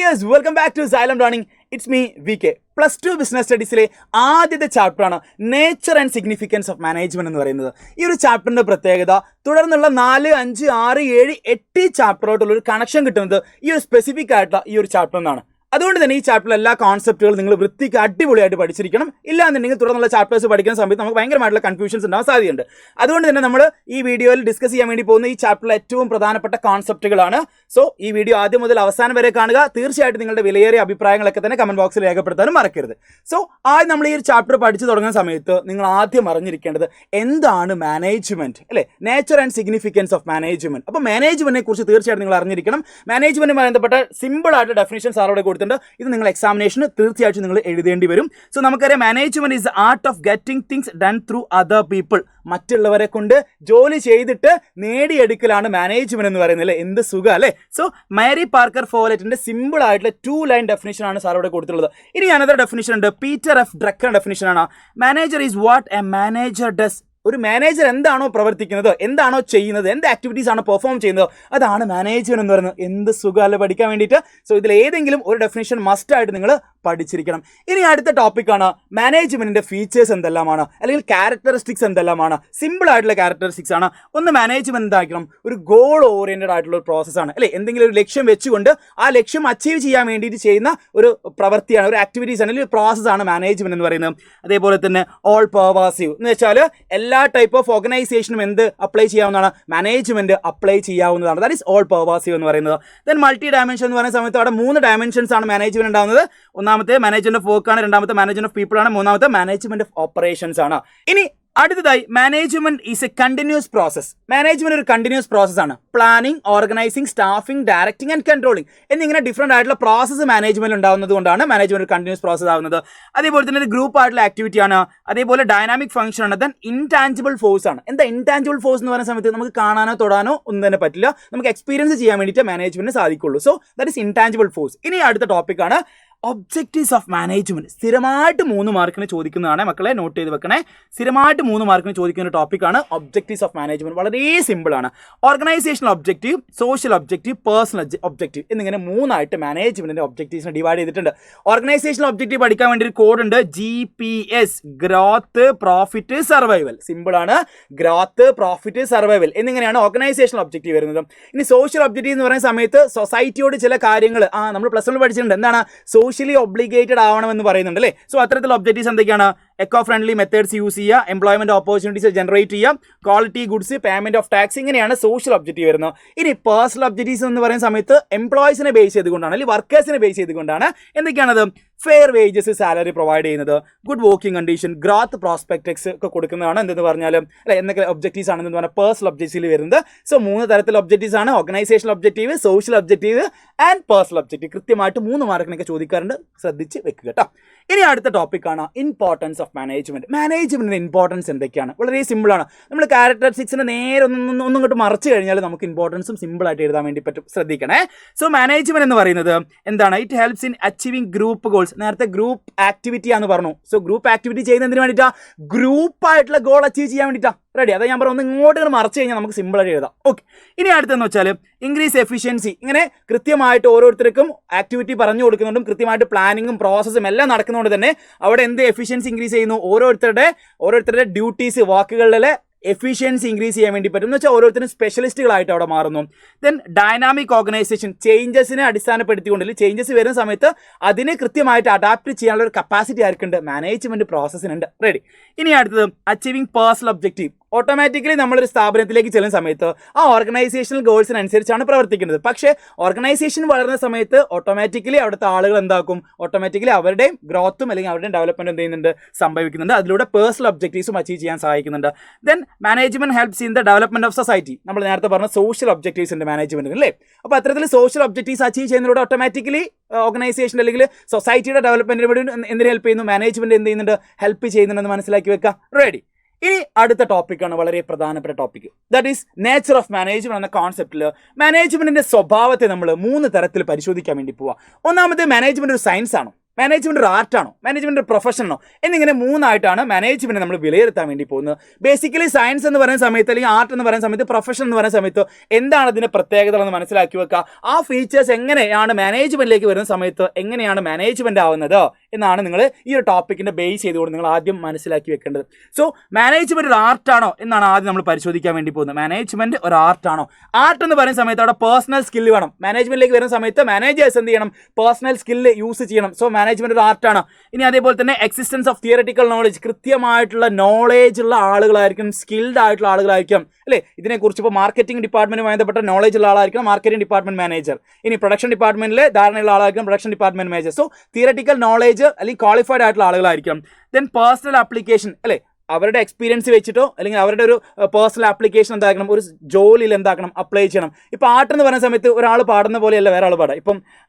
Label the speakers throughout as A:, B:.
A: viewers, welcome back to Xylem Learning. It's me, VK. Plus Two Business Studies ആദ്യത്തെ ചാപ്റ്ററാണ് nature and significance of management എന്ന് പറയുന്നത്. ഈ ഒരു ചാപ്റ്ററിന്റെ പ്രത്യേകത തുടർന്നുള്ള 4, 5, 6, 7, 8 ചാപ്റ്ററായിട്ടുള്ള ഒരു കണക്ഷൻ കിട്ടുന്നത് ഈ ഒരു സ്പെസിഫിക് ആയിട്ടുള്ള ഈ ഒരു ചാപ്റ്റർ എന്നാണ്. അതുകൊണ്ട് തന്നെ ഈ ചാപ്റ്ററിൽ എല്ലാ കോൺസെപ്റ്റുകളും നിങ്ങൾ വൃത്തിക്ക് അടിപൊളിയായിട്ട് പഠിച്ചിരിക്കണം. ഇല്ലാന്നുണ്ടെങ്കിൽ തുടർന്നുള്ള ചാപ്റ്റേഴ്സ് പഠിക്കുന്ന സമയത്ത് നമുക്ക് ഭയങ്കരമായിട്ടുള്ള കൺഫ്യൂഷൻസ് ഉണ്ടാവാൻ സാധ്യതയുണ്ട്. അതുകൊണ്ട് തന്നെ നമ്മൾ ഈ വീഡിയോയിൽ ഡിസ്കസ് ചെയ്യാൻ വേണ്ടി പോകുന്ന ഈ ചാപ്റ്ററിലെ ഏറ്റവും പ്രധാനപ്പെട്ട കോൺസെപ്റ്റുകളാണ്. സോ ഈ വീഡിയോ ആദ്യം മുതൽ അവസാനം വരെ കാണുക. തീർച്ചയായിട്ടും നിങ്ങളുടെ വിലയേറിയ അഭിപ്രായങ്ങളൊക്കെ തന്നെ കമന്റ് ബോക്സിൽ രേഖപ്പെടുത്താനും മറക്കരുത്. സോ ആദ്യം നമ്മൾ ഈ ഒരു ചാപ്റ്റർ പഠിച്ചു തുടങ്ങുന്ന സമയത്ത് നിങ്ങൾ ആദ്യം അറിഞ്ഞിരിക്കേണ്ടത് എന്താണ് മാനേജ്മെന്റ്, അല്ലേ? Nature and significance of management. അപ്പോൾ മാനേജ്മെന്റിനെ കുറിച്ച് തീർച്ചയായിട്ടും നിങ്ങൾ അറിഞ്ഞിരിക്കണം. മാനേജ്മെന്റുമായി ബന്ധപ്പെട്ട സിമ്പിൾ ആയിട്ട് ഡെഫിനിഷൻ സാറോടെ കൊടുത്തിട്ടുണ്ട്. ഇത് നിങ്ങൾ എക്സാമിനേഷന് തീർച്ചയായിട്ടും നിങ്ങൾ എഴുതേണ്ടി വരും. സോ നമുക്കറിയാം management is the art of getting things done through other people. മറ്റുള്ളവരെ കൊണ്ട് ജോലി ചെയ്തിട്ട് നേടിയെടുക്കലാണ് മാനേജ്മെന്റ് എന്ന് പറയുന്നത്, അല്ലേ? എന്ത് സുഖം, അല്ലേ? സോ മാരി പാർക്കർ ഫോലറ്റിന്റെ സിമ്പിൾ ആയിട്ടുള്ള 2 ലൈൻ ഡെഫിനിഷൻ ആണ് സാർ ഇവിടെ കൊടുത്തിട്ടുള്ളത്. ഇനി അനദർ ഡെഫിനിഷൻ ഉണ്ട്, പീറ്റർ എഫ് ഡ്രക്കർ ഡെഫിനിഷൻ ആണ്. Manager is what A manager does. ഒരു മാനേജർ എന്താണോ പ്രവർത്തിക്കുന്നത്, എന്താണോ ചെയ്യുന്നത്, എന്ത് ആക്ടിവിറ്റീസ് ആണ് പെർഫോം ചെയ്യുന്നത്, അതാണ് മാനേജ്മെന്റ് എന്ന് പറയുന്നത്. എന്ത് സുഖമല്ല പഠിക്കാൻ വേണ്ടിയിട്ട്. സോ ഇതിൽ ഏതെങ്കിലും ഒരു ഡെഫിനിഷൻ മസ്റ്റ് ആയിട്ട് നിങ്ങൾ പഠിച്ചിരിക്കണം. ഇനി അടുത്ത ടോപ്പിക്കാണ് മാനേജ്മെന്റിന്റെ ഫീച്ചേഴ്സ് എന്തെല്ലാമാണ്, അല്ലെങ്കിൽ ക്യാരക്ടറിസ്റ്റിക്സ് എന്തെല്ലാമാണ്. സിമ്പിൾ ആയിട്ടുള്ള ക്യാരക്ടറിസ്റ്റിക്സ് ആണ്. ഒന്ന്, മാനേജ്മെന്റ് എന്താക്കണം, ഒരു ഗോൾ ഓറിയന്റഡ് ആയിട്ടുള്ള ഒരു പ്രോസസ്സാണ്, അല്ലേ? എന്തെങ്കിലും ഒരു ലക്ഷ്യം വെച്ചുകൊണ്ട് ആ ലക്ഷ്യം അച്ചീവ് ചെയ്യാൻ വേണ്ടിയിട്ട് ചെയ്യുന്ന ഒരു പ്രവൃത്തിയാണ്, ഒരു ആക്ടിവിറ്റീസ് ആണ്, അല്ലെങ്കിൽ പ്രോസസ്സാണ് മാനേജ്മെന്റ് എന്ന് പറയുന്നത്. അതേപോലെ തന്നെ ഓൾ പെർവാസീവ് എന്ന് വെച്ചാൽ എല്ലാ ടൈപ്പ് ഓഫ് ഓർഗനൈസേഷനും എന്ത് അപ്ലൈ ചെയ്യാവുന്നതാണ്, മാനേജ്മെന്റ് അപ്ലൈ ചെയ്യാവുന്നതാണ്. ദാറ്റ് ഈസ് ഓൾ പെർവാസീവ് എന്ന് പറയുന്നത്. ദെൻ മൾട്ടി ഡയമെൻഷൻ എന്ന് പറയുന്ന സമയത്ത് അവിടെ 3 ഡയമെൻഷൻസ് ആണ് മാനേജ്മെന്റ് ഉണ്ടാകുന്നത്. ഒന്നാമത്തെ മാനേജ്മെന്റ് ഓഫ് വർക്ക് ആണ്, രണ്ടാമത്തെ മാനേജ്മെന്റ് ഓഫ് പീപ്പിൾ ആണ്, മൂന്നാമത്തെ മാനേജ്മെന്റ് ഓഫ് ഓപ്പറേഷൻസ് ആണ്. ഇനി അടുത്തതായി management is A continuous process. Management ഒരു കണ്ടിന്യൂസ് പ്രോസസ് ആണ്. Planning, organising, staffing, directing and controlling എന്നിങ്ങനെ ഡിഫറെന്റ് ആയിട്ടുള്ള പ്രോസസ്സ് മാനേജ്മെന്റ് ഉണ്ടാകുന്നത് കൊണ്ടാണ് മാനേജ്മെന്റ് ഒരു കണ്ടിന്യൂസ് പ്രോസസ് ആകുന്നത്. അതേപോലെ തന്നെ ഒരു ഗ്രൂപ്പ് ആയിട്ടുള്ള ആക്ടിവിറ്റി ആണ്. അതേപോലെ ഡൈനാമിക് ഫംഗ്ഷൻ ആണ്. ദെൻ ഇൻടാഞ്ചിബിൾ ഫോഴ്സ് ആണ്. എന്താ ഇൻടാഞ്ചിബിൾ ഫോഴ്സ് എന്ന് പറയുന്ന സമയത്ത് നമുക്ക് കാണാനോ തൊടാനോ ഒന്നും തന്നെ പറ്റില്ല, നമുക്ക് എക്സ്പീരിയൻസ് ചെയ്യാൻ വേണ്ടിയിട്ട് മാനേജ്മെന്റ് സാധിക്കുള്ളൂ. So that is intangible force. ഇനി അടുത്ത ടോപ്പിക്കാണ് ഒബ്ജക്റ്റീവ്സ് ഓഫ് മാനേജ്മെന്റ്. സ്ഥിരമായിട്ട് 3 മാർക്കിന് ചോദിക്കുന്നതാണ് മക്കളെ, നോട്ട് ചെയ്ത് വെക്കണേ. സ്ഥിരമായിട്ട് 3 മാർക്കിന് ചോദിക്കുന്ന ടോപ്പിക്കാണ് ഒബ്ജക്റ്റീവ്സ് ഓഫ് മാനേജ്മെന്റ്. വളരെ സിമ്പിൾ ആണ്. Organisational objective, social objective, personal objective എന്നിങ്ങനെ 3 ആയിട്ട് മാനേജ്മെന്റിന്റെ ഒബ്ജക്റ്റീവ്സിനെ ഡിവൈഡ് ചെയ്തിട്ടുണ്ട്. ഓർഗനൈസേഷണൽ ഒബ്ജക്റ്റീവ് പഠിക്കാൻ വേണ്ടി ഒരു കോഡ് ഉണ്ട്, GPS, growth, profit, survival. Simple ആണ്. ഗ്രോത്ത്, പ്രോഫിറ്റ്, സർവൈവൽ എന്നിങ്ങനെയാണ് ഓർഗനൈസേഷണൽ ഒബ്ജക്റ്റീവ് വരുന്നത്. ഇനി സോഷ്യൽ ഒബ്ജക്റ്റീവ് എന്ന് പറയുന്ന സമയത്ത് സൊസൈറ്റിയോട് ചില കാര്യങ്ങൾ നമ്മൾ പ്ലസ് 1 പഠിച്ചിട്ടുണ്ട്. എന്താണ്? സോഷ്യലി ഒബ്ലിഗേറ്റഡ് ആവണമെന്ന് പറയുന്നുണ്ട്, അല്ലേ? സോ അത്തരത്തിലുള്ള ഒബ്ജക്റ്റീവ്സ് എന്തൊക്കെയാണ്? എക്കോ ഫ്രണ്ട്ലി മെത്തേഡ്സ് യൂസ് ചെയ്യുക, എംപ്ലോയ്മെന്റ് ഓപ്പർച്യൂണിറ്റീസ് ജനറേറ്റ് ചെയ്യുക, quality goods, payment of tax, ഇങ്ങനെയാണ് സോഷ്യൽ ഒബ്ജക്റ്റീവ് വരുന്നത്. ഇനി പേഴ്സണൽ ഒബ്ജക്റ്റീവ്സ് എന്ന് പറയുന്ന സമയത്ത് എംപ്ലോയീസിനെ ബേസ് ചെയ്തുകൊണ്ടാണ്, അല്ലെങ്കിൽ വർക്കേഴ്സിനെ ബേസ് ചെയ്തുകൊണ്ടാണ്. എന്തൊക്കെയാണത്? ഫെയർ വേജസ്, സാലറി പ്രൊവൈഡ് ചെയ്യുന്നത്, ഗുഡ് വർക്കിംഗ് കണ്ടീഷൻ, ഗ്രോത്ത് പ്രോസ്പെക്ടക്സ് ഒക്കെ കൊടുക്കുന്നതാണ്. എന്തെന്ന് പറഞ്ഞാലും അല്ലെ എന്തൊക്കെ ഒബ്ജക്റ്റീവ്സ് ആണെന്ന് പറഞ്ഞാൽ പേഴ്സണൽ ഒബ്ജക്റ്റീവിൽ വരുന്നത്. സോ 3 തരത്തിലുള്ള ഒബ്ജക്റ്റീവ്സ് ആണ്: organisational objective, social objective and personal objective. കൃത്യമായിട്ട് 3 മാർക്കിനൊക്കെ ചോദിക്കാറുണ്ട്, ശ്രദ്ധിച്ച് വെക്കുക കേട്ടോ. ഇനി അടുത്ത ടോപ്പിക്കാണ് ഇമ്പോർട്ടൻസ് ഓഫ് മാനേജ്മെന്റ്. മാനേജ്മെന്റിന്റെ ഇമ്പോർട്ടൻസ് എന്തൊക്കെയാണ്? വളരെ സിമ്പിൾ ആണ്. നമ്മൾ ക്യാരക്ടറിസ്റ്റിക്സിനെ നേരെ ഒന്നും ഇങ്ങോട്ട് മറിച്ച് കഴിഞ്ഞാൽ നമുക്ക് ഇമ്പോർട്ടൻസും സിമ്പിൾ ആയിട്ട് എഴുതാൻ വേണ്ടി പറ്റും. ശ്രദ്ധിക്കണേ. സോ മാനേജ്മെന്റ് എന്ന് പറയുന്നത് എന്താണ്? It helps in achieving group goals. നേരത്തെ ഗ്രൂപ്പ് ആക്ടിവിറ്റി ആണെന്ന് പറഞ്ഞു. സോ ഗ്രൂപ്പ് ആക്ടിവിറ്റി ചെയ്യുന്നതിന് വേണ്ടിയിട്ടാ, ഗ്രൂപ്പായിട്ടുള്ള ഗോൾ അച്ചീവ് ചെയ്യാൻ വേണ്ടിയിട്ടാ. റെഡി? അതാ ഞാൻ പറഞ്ഞു, ഒന്ന് ഇങ്ങോട്ട് മറിച്ച് കഴിഞ്ഞാൽ നമുക്ക് സിമ്പിളായിട്ട് എഴുതാം. ഓക്കെ. ഇനി അടുത്തെന്ന് വെച്ചാൽ ഇൻക്രീസ് എഫിഷ്യൻസി. ഇങ്ങനെ കൃത്യമായിട്ട് ഓരോരുത്തർക്കും ആക്ടിവിറ്റി പറഞ്ഞു കൊടുക്കുന്നുണ്ടും കൃത്യമായിട്ട് പ്ലാനിങ്ങും പ്രോസസ്സും എല്ലാം നടക്കുന്നതുകൊണ്ട് തന്നെ അവിടെ എന്ത് എഫിഷ്യൻസി ഇൻക്രീസ് ചെയ്യുന്നു? ഓരോരുത്തരുടെ ഡ്യൂട്ടീസ്, വാക്കുകളിലെ എഫിഷ്യൻസി ഇൻക്രീസ് ചെയ്യാൻ വേണ്ടി പറ്റും. എന്ന് വെച്ചാൽ ഓരോരുത്തരും സ്പെഷ്യലിസ്റ്റുകളായിട്ട് അവിടെ മാറുന്നു. ദെൻ ഡൈനാമിക് ഓർഗനൈസേഷൻ, ചേഞ്ചസിനെ അടിസ്ഥാനപ്പെടുത്തിക്കൊണ്ട് ചേഞ്ചസ് വരുന്ന സമയത്ത് അതിനെ കൃത്യമായിട്ട് അഡാപ്റ്റ് ചെയ്യാനുള്ള ഒരു കപ്പാസിറ്റി ആർക്കുണ്ട്? മാനേജ്മെന്റ് പ്രോസസ്സിനുണ്ട്. റെഡി? ഇനി അടുത്തത് അച്ചീവിംഗ് പേഴ്സണൽ ഒബ്ജക്റ്റീവ്. ഓട്ടോമാറ്റിക്കലി നമ്മളൊരു സ്ഥാപനത്തിലേക്ക് ചെല്ലുന്ന സമയത്ത് ആ ഓർഗനൈസേഷണൽ ഗോൾസിനനുസരിച്ചാണ് പ്രവർത്തിക്കുന്നത്. പക്ഷേ ഓർഗനൈസേഷൻ വളരുന്ന സമയത്ത് ഓട്ടോമാറ്റിക്കലി അവിടുത്തെ ആളുകൾ എന്താക്കും? ഓട്ടോമാറ്റിക്കലി അവരുടെയും ഗ്രോത്തും അല്ലെങ്കിൽ അവരുടെയും ഡെവലപ്മെന്റ് എന്ത് ചെയ്യുന്നുണ്ട്? സംഭവിക്കുന്നുണ്ട്. അതിലൂടെ പേഴ്സണൽ ഒബ്ജക്റ്റീവ്സും അച്ചീവ് ചെയ്യാൻ സഹായിക്കുന്നുണ്ട്. Then management helps in the development of society. നമ്മൾ നേരത്തെ പറഞ്ഞ സോഷ്യൽ ഒബ്ജക്റ്റീവ്സ് ഉണ്ട് മാനേജ്മെന്റിന്, അല്ലേ? അപ്പോൾ അത്തരത്തിൽ സോഷ്യൽ ഒബ്ജക്റ്റീവ്സ് അച്ചീവ് ചെയ്യുന്നതിലൂടെ ഓട്ടോമാറ്റിക്കലി ഓർഗനൈസേഷൻ അല്ലെങ്കിൽ സൊസൈറ്റിയുടെ ഡെവലപ്മെന്റിന് വേണ്ടി എന്തിന് ഹെൽപ്പ് ചെയ്യുന്നു? മാനേജ്മെന്റ് എന്ത് ചെയ്യുന്നുണ്ട്? ഹെൽപ്പ് ചെയ്യുന്നുണ്ടെന്ന് മനസ്സിലാക്കി വെക്കുക. റെഡി? ഇനി അടുത്ത ടോപ്പിക്കാണ് വളരെ പ്രധാനപ്പെട്ട topic. That is nature of management എന്ന കോൺസെപ്റ്റിൽ മാനേജ്മെന്റിന്റെ സ്വഭാവത്തെ നമ്മൾ 3 തരത്തിൽ പരിശോധിക്കാൻ വേണ്ടി പോവാം. ഒന്നാമത് മാനേജ്മെന്റ് ഒരു സയൻസ് ആണ്. മാനേജ്മെന്റ് ഒരു ആർട്ടാണോ, മാനേജ്മെന്റ് ഒരു പ്രൊഫഷനാണോ എന്നിങ്ങനെ മൂന്നായിട്ടാണ് മാനേജ്മെന്റ് നമ്മൾ വിലയിരുത്താൻ വേണ്ടി പോകുന്നത്. ബേസിക്കലി സയൻസ് എന്ന് പറയുന്ന സമയത്ത് അല്ലെങ്കിൽ ആർട്ട് എന്ന് പറയുന്ന സമയത്ത് പ്രൊഫഷൻ എന്ന് പറയുന്ന സമയത്ത് എന്താണ് അതിന്റെ പ്രത്യേകത എന്ന് മനസ്സിലാക്കി വെക്കുക. ആ ഫീച്ചേഴ്സ് എങ്ങനെയാണ് മാനേജ്മെന്റിലേക്ക് വരുന്ന സമയത്ത് എങ്ങനെയാണ് മാനേജ്മെന്റ് ആവുന്നത് എന്നാണ് നിങ്ങൾ ഈ ഒരു ടോപ്പിക്കിന്റെ ബേസ് ചെയ്തുകൊണ്ട് നിങ്ങൾ ആദ്യം മനസ്സിലാക്കി വെക്കേണ്ടത്. സോ മാനേജ്മെന്റ് ഒരു ആർട്ടാണോ എന്നാണ് ആദ്യം നമ്മൾ പരിശോധിക്കാൻ വേണ്ടി പോകുന്നത്. മാനേജ്മെന്റ് ഒരു ആർട്ടാണോ? ആർട്ട് എന്ന് പറയുന്ന സമയത്ത് അവിടെ പേഴ്സണൽ സ്കില്ല് വേണം. മാനേജ്മെന്റിലേക്ക് വരുന്ന സമയത്ത് മാനേജേഴ്സ് എന്ത് ചെയ്യണം? പേഴ്സണൽ സ്കില്ല് യൂസ് ചെയ്യണം. സോ മാനേജ്മെന്റ് ഒരു ആർട്ടാണ്. ഇനി അതേപോലെ തന്നെ എക്സിസ്റ്റൻസ് ഓഫ് തിയററ്റിക്കൽ നോളജ്, കൃത്യമായിട്ടുള്ള നോളേജ് ഉള്ള ആളുകളായിരിക്കും, സ്കിൽഡ് ആയിട്ടുള്ള ആളുകളായിരിക്കും അല്ലേ. ഇതിനെക്കുറിച്ച് ഇപ്പോൾ മാർക്കറ്റിംഗ് ഡിപ്പാർട്ട്മെന്റുമായി ബന്ധപ്പെട്ട നോളേജ് ഉള്ള ആളായിരിക്കും മാർക്കറ്റിംഗ് ഡിപ്പാർട്ട്മെന്റ് മാനേജർ. ഇനി പ്രൊഡക്ഷൻ ഡിപ്പാർട്ട്മെന്റിലെ ധാരണയുള്ള ആളായിരിക്കും production department manager. So theoretical knowledge അല്ലെങ്കിൽ ക്വാളിഫൈഡ് ആയിട്ടുള്ള ആളുകളായിരിക്കും. ദെൻ പേഴ്സണൽ ആപ്ലിക്കേഷൻ അല്ലേ, അവരുടെ എക്സ്പീരിയൻസ് വെച്ചിട്ടോ അല്ലെങ്കിൽ അവരുടെ ഒരു പേഴ്സണൽ ആപ്ലിക്കേഷൻ എന്താക്കണം, ഒരു ജോലിയിൽ എന്താക്കണം അപ്ലൈ ചെയ്യണം. ഇപ്പോൾ ആർട്ട് എന്ന് പറയുന്ന സമയത്ത് ഒരാൾ പാടുന്ന പോലെയല്ല വേറെ ആൾ പാടുക. ഇപ്പം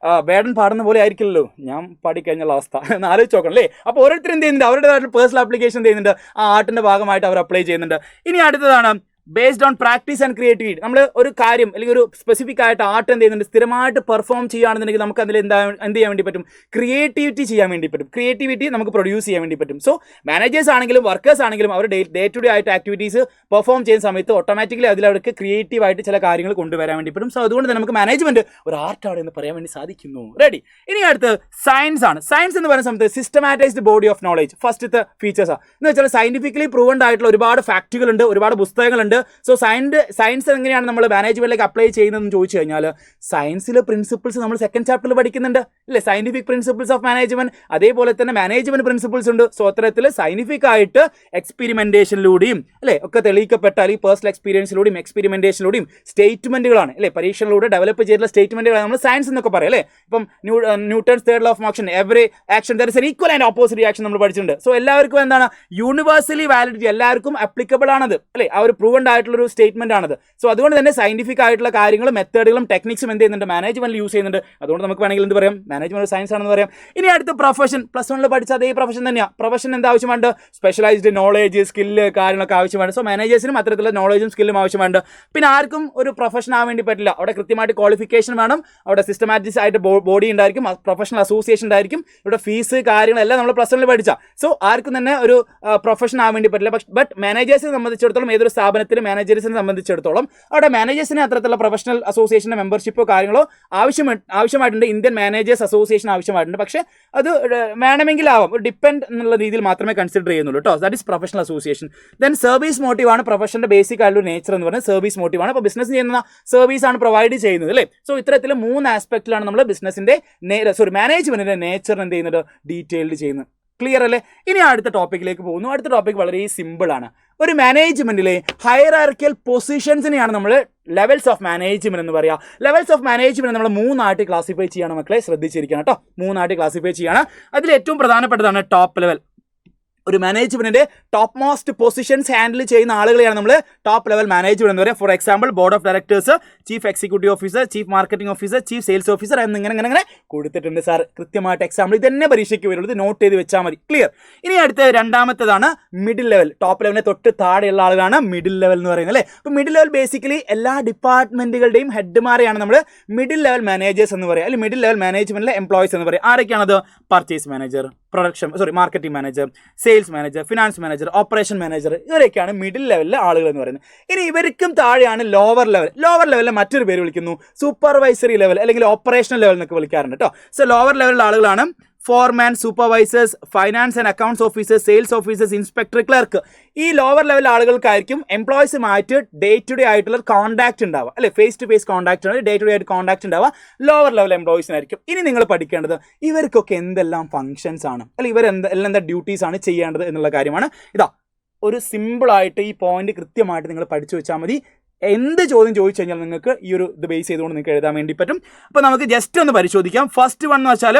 A: വേടൻ പാടുന്ന പോലെ ആയിരിക്കില്ലല്ലോ ഞാൻ പാടിക്കഴിഞ്ഞുള്ള അവസ്ഥ എന്ന് ആലോചിച്ച് നോക്കണം അല്ലേ. അപ്പോൾ ഓരോരുത്തരും എന്ത് ചെയ്യുന്നുണ്ട്, അവരുടേതായിട്ട് പേഴ്സണൽ ആപ്ലിക്കേഷൻ ചെയ്യുന്നുണ്ട്, ആ ആർട്ടിൻ്റെ ഭാഗമായിട്ട് അവർ അപ്ലൈ ചെയ്യുന്നുണ്ട്. ഇനി അടുത്തതാണ് based on practice and creativity. നമ്മൾ ഒരു കാര്യം അല്ലെങ്കിൽ ഒരു സ്പെസിഫിക് ആയിട്ട് ആർട്ട് എന്ത് ചെയ്യുന്നുണ്ട്, സ്ഥിരമായിട്ട് പെർഫോം ചെയ്യുകയാണെന്നുണ്ടെങ്കിൽ നമുക്ക് അതിൽ എന്ത് ചെയ്യാൻ വേണ്ടി പറ്റും, ക്രിയേറ്റിവിറ്റി ചെയ്യാൻ വേണ്ടി പറ്റും. ക്രിയേറ്റിവിറ്റി നമുക്ക് പ്രൊഡ്യൂസ് ചെയ്യാൻ വേണ്ടി പറ്റും. സോ മാനേജേഴ്സ് ആണെങ്കിലും വർക്കേഴ്സ് ആണെങ്കിലും അവർ ഡേ ടു ഡേ ആയിട്ട് ആക്ടിവിറ്റീസ് പെർഫോം ചെയ്യുന്ന സമയത്ത് ഓട്ടോമാറ്റിക്കലി അതിലവർക്ക് ക്രിയേറ്റീവായിട്ട് ചില കാര്യങ്ങൾ കൊണ്ടുവരാൻ വേണ്ടി പറ്റും. സോ അതുകൊണ്ട് തന്നെ നമുക്ക് മാനേജ്മെന്റ് ഒരു ആർട്ടാണ് എന്ന് പറയാൻ വേണ്ടി സാധിക്കുന്നു. റെഡി. ഇനി അടുത്ത് സയൻസ് ആണ്. സയൻസ് എന്ന് പറയുന്ന സമയത്ത് സിസ്റ്റമാറ്റൈസ്ഡ് ബോഡി ഓഫ് നോളേജ് ഫസ്റ്റത്തെ ഫീച്ചേഴ്സാണ്. എന്ന് വെച്ചാൽ സയന്റിഫിക്കലി പ്രൂവൻഡ് ആയിട്ടുള്ള ഒരുപാട് ഫാക്റ്റുകളുണ്ട്, ഒരുപാട് പുസ്തകങ്ങളുണ്ട്. സോ സയൻസ് എങ്ങനെയാണ് നമ്മൾ മാനേജ്മെന്റിലേക്ക് അപ്ലൈ ചെയ്യുന്നതെന്ന് ചോദിച്ചു കഴിഞ്ഞാൽ സയൻസിലെ പ്രിൻസിപ്പിൾസ് നമ്മൾ സെക്കൻഡ് ചാപ്റ്ററിൽ പഠിക്കുന്നുണ്ട് അല്ലേ. സയന്റിഫിക് പ്രിൻസിപ്പിൾസ് ഓഫ് മാനേജ്മെന്റ്, അതേപോലെ തന്നെ മാനേജ്മെന്റ് പ്രിൻസിപ്പിൾസ് ഉണ്ട്. സോ അത്തരത്തിൽ സയന്റിഫിക് ആയിട്ട് എക്സ്പെരിമെന്റേഷനിലൂടെയും അല്ലേ ഒക്കെ തെളിയിക്കപ്പെട്ട അല്ലെങ്കിൽ പേഴ്സണൽ എക്സ്പീരിയൻസിലൂടെയും എക്സ്പെരിമെന്റേഷനിലൂടെയും സ്റ്റേറ്റ്മെന്റുകളാണ് അല്ലേ, പരീക്ഷണിലൂടെ ഡെവലപ്പ് ചെയ്തിട്ടുള്ള സ്റ്റേറ്റ്മെന്റുകളാണ് നമ്മൾ സയൻസ് എന്നൊക്കെ പറയാം അല്ലേ. ഇപ്പം Newton's third law of motion, every action there is an equal and opposite reaction നമ്മൾ പഠിച്ചിട്ടുണ്ട്. സോ എല്ലാവർക്കും എന്താണ് യൂണിവേഴ്സലി വാലിഡിറ്റി, എല്ലാവർക്കും അപ്ലിക്കബിൾ ആണത് അല്ലേ, ആ ഒരു പ്രൂവൻഡ് ആയിട്ടുള്ള ഒരു സ്റ്റേറ്റ്മെന്റ് ആണത്. സോ അതുകൊണ്ട് തന്നെ സയന്റിഫിക് ആയിട്ടുള്ള കാര്യങ്ങളും മെത്തേഡുകളും ടെക്നിക്സും എന്ത് ചെയ്യുന്നുണ്ട്, മാനേജ്മെന്റ് യൂസ് ചെയ്യുന്നുണ്ട്. അതുകൊണ്ട് നമുക്ക് വേണമെങ്കിൽ എന്ത് പറയാം, മാനേജ്മെന്റ് സയൻസ് ആണെന്ന് പറയാം. ഇനി അടുത്ത പ്രൊഫഷൻ, പ്ലസ് വണ്ണിൽ പഠിച്ച അതേ പ്രൊഫഷൻ തന്നെയാണ്. പ്രൊഫഷൻ എന്താ ആവശ്യമുണ്ട്, സ്പെഷ്യലൈസ്ഡ് നോളേജ്, സ്കില്ല് കാര്യങ്ങളൊക്കെ ആവശ്യമാണ്. സോ മാനേജേഴ്സിനും അത്തരത്തിലുള്ള നോളേജും സ്കില്ലും ആവശ്യമുണ്ട്. പിന്നെ ആർക്കും ഒരു പ്രൊഫഷൻ ആവാൻ വേണ്ടി പറ്റില്ല, അവിടെ കൃത്യമായിട്ട് ക്വാളിഫിക്കേഷൻ വേണം, അവിടെ സിസ്റ്റമാറ്റിക്സ് ആയിട്ട് ബോഡി ഉണ്ടായിരിക്കും, പ്രൊഫഷണൽ അസോസിയേഷൻ ഉണ്ടായിരിക്കും, ഇവിടെ ഫീസ് കാര്യങ്ങളെല്ലാം നമ്മൾ പ്ലസ് വണ്ണിൽ പഠിച്ച. സോ ആർക്കും തന്നെ ഒരു പ്രൊഫഷൻ ആവാൻ വേണ്ടി പറ്റില്ല. ബട്ട് മാനേജേഴ്സിനെ സംബന്ധിച്ചിടത്തോളം, ഏതൊരു സ്ഥാപനത്തിലും മാനേജേഴ്സിനെ സംബന്ധിച്ചിടത്തോളം അവിടെ മാനേജേഴ്സിന് അത്തരത്തിലുള്ള പ്രൊഫഷണൽ അസോസിയേഷൻ്റെ മെമ്പർഷിപ്പോ കാര്യങ്ങളോ ആവശ്യമായിട്ടുണ്ട്. ഇന്ത്യൻ മാനേജേഴ്സ് അസോസിയേഷൻ ആവശ്യമായിട്ടുണ്ട്. പക്ഷേ അത് വേണമെങ്കിൽ ആവാം, ഒരു ഡിപ്പെൻഡ് എന്നുള്ള രീതിയിൽ മാത്രമേ കൺസിഡർ ചെയ്യുന്നുള്ളൂ കേട്ടോ. That is professional association. Then service മോട്ടീവാണ് പ്രൊഫഷന്റെ ബേസിക് ആയിട്ടുള്ള നേച്ചർ എന്ന് പറയുന്നത്. സർവീസ് മോട്ടീവാണ്. അപ്പോൾ ബിസിനസ് ചെയ്യുന്ന സർവീസ് ആണ് പ്രൊവൈഡ് ചെയ്യുന്നത് അല്ലേ. സോ ഇത്തരത്തിൽ 3 ആസ്പെക്റ്റിലാണ് നമ്മൾ ബിസിനസിന്റെ മാനേജ്മെന്റിന്റെ നേച്ചർ എന്ത് ചെയ്യുന്നത്, ഡീറ്റെയിൽഡ് ചെയ്യുന്നത്. ക്ലിയർ അല്ലേ. ഇനി അടുത്ത ടോപ്പിക്കിലേക്ക് പോകുന്നു. അടുത്ത ടോപ്പിക് വളരെ സിമ്പിൾ ആണ്. ഒരു മാനേജ്മെന്റിലെ ഹയറാർക്കിയൽ പൊസിഷൻസിനെയാണ് നമ്മൾ ലെവൽസ് ഓഫ് മാനേജ്മെന്റ് എന്ന് പറയുക. ലെവൽസ് ഓഫ് മാനേജ്മെന്റ് നമ്മൾ 3 ആയിട്ട് ക്ലാസിഫൈ ചെയ്യണം മക്കളെ, ശ്രദ്ധിച്ചിരിക്കണം കേട്ടോ. 3 ആയിട്ട് ക്ലാസിഫൈ ചെയ്യാണ്. അതിൽ ഏറ്റവും പ്രധാനപ്പെട്ടതാണ് ടോപ്പ് ലെവൽ. ഒരു മാനേജ്മെന്റിന്റെ ടോപ്പ് മോസ്റ്റ് പൊസിഷൻസ് ഹാൻഡിൽ ചെയ്യുന്ന ആളുകളെയാണ് നമ്മൾ ടോപ്പ് ലെവൽ മാനേജ്മെന്റ് എന്ന് പറയുക. For example board of directors, chief executive officer, chief marketing officer, chief sales officer എന്നിങ്ങനെ കൊടുത്തിട്ടുണ്ട് സാർ. കൃത്യമായിട്ട് എക്സാമ്പിൾ ഇതന്നെ പരീക്ഷയ്ക്ക് വരുള്ളൂ, ഇത് നോട്ട് ചെയ്ത് വെച്ചാൽ മതി. ക്ലിയർ. ഇനി അടുത്ത രണ്ടാമത്തേതാണ് മിഡിൽ ലെവൽ. ടോപ്പ് ലെവലിനെ തൊട്ട് താഴെയുള്ള ആളുകളാണ് മിഡിൽ ലെവൽ എന്ന് പറയുന്നത് അല്ലേ. അപ്പോൾ മിഡിൽ ലെവൽ ബേസിക്കലി എല്ലാ ഡിപ്പാർട്ട്മെന്റുകളുടെയും ഹെഡ്മാരെയാണ് നമ്മൾ മിഡിൽ ലെവൽ മാനേജേഴ്സ് എന്ന് പറയുക, അല്ലെങ്കിൽ മിഡിൽ ലെവൽ മാനേജ്മെന്റിലെ എംപ്ലോയീസ് എന്ന് പറയുക. ആരൊക്കെയാണത്, purchase manager, marketing manager, sales manager, finance manager, operation manager, ഇവരൊക്കെയാണ് മിഡിൽ ലെവലിലെ ആളുകൾ എന്ന് പറയുന്നത്. ഇനി ഇവർക്കും താഴെയാണ് ലോവർ ലെവൽ. ലോവർ ലെവലിലെ മറ്റൊരു പേര് വിളിക്കുന്നു സൂപ്പർവൈസറി ലെവൽ അല്ലെങ്കിൽ ഓപ്പറേഷണൽ ലെവൽ എന്നൊക്കെ വിളിക്കാറുണ്ട് കേട്ടോ. സോ ലോവർ ലെവലിലെ ആളുകളാണ് foreman, supervisors, finance and accounts officers, sales officers, inspector, clerk. ഈ ലോവർ ലെവൽ ആളുകൾക്കായിരിക്കും എംപ്ലോയീസുമായിട്ട് ഡേ ടു ഡേ ആയിട്ടുള്ള കോൺടാക്ട് ഉണ്ടാവുക അല്ലെ, ഫേസ് ടു ഫേസ് കോൺടാക്ട് ആണ്, ഡേ ടു ഡേ ആയിട്ട് കോൺടാക്ട് ഉണ്ടാവുക ലോവർ ലെവൽ എംപ്ലോയീസിനായിരിക്കും. ഇനി നിങ്ങൾ പഠിക്കേണ്ടത് ഇവർക്കൊക്കെ എന്തെല്ലാം ഫംഗ്ഷൻസ് ആണ് അല്ലെങ്കിൽ എന്താ ഡ്യൂട്ടീസ് ആണ് ചെയ്യേണ്ടത് എന്നുള്ള കാര്യമാണ്. ഇതാ ഒരു സിമ്പിളായിട്ട് ഈ പോയിന്റ് കൃത്യമായിട്ട് നിങ്ങൾ പഠിച്ചു വെച്ചാൽ മതി. എന്ത് ചോദ്യം ചോദിച്ചു കഴിഞ്ഞാൽ നിങ്ങൾക്ക് ഈ ഒരു ഇത് ബേസ് ചെയ്തുകൊണ്ട് നിങ്ങൾക്ക് എഴുതാൻ വേണ്ടി പറ്റും. അപ്പോൾ നമുക്ക് ജസ്റ്റ് ഒന്ന് പരിശോധിക്കാം. ഫസ്റ്റ് വൺ എന്ന് വെച്ചാൽ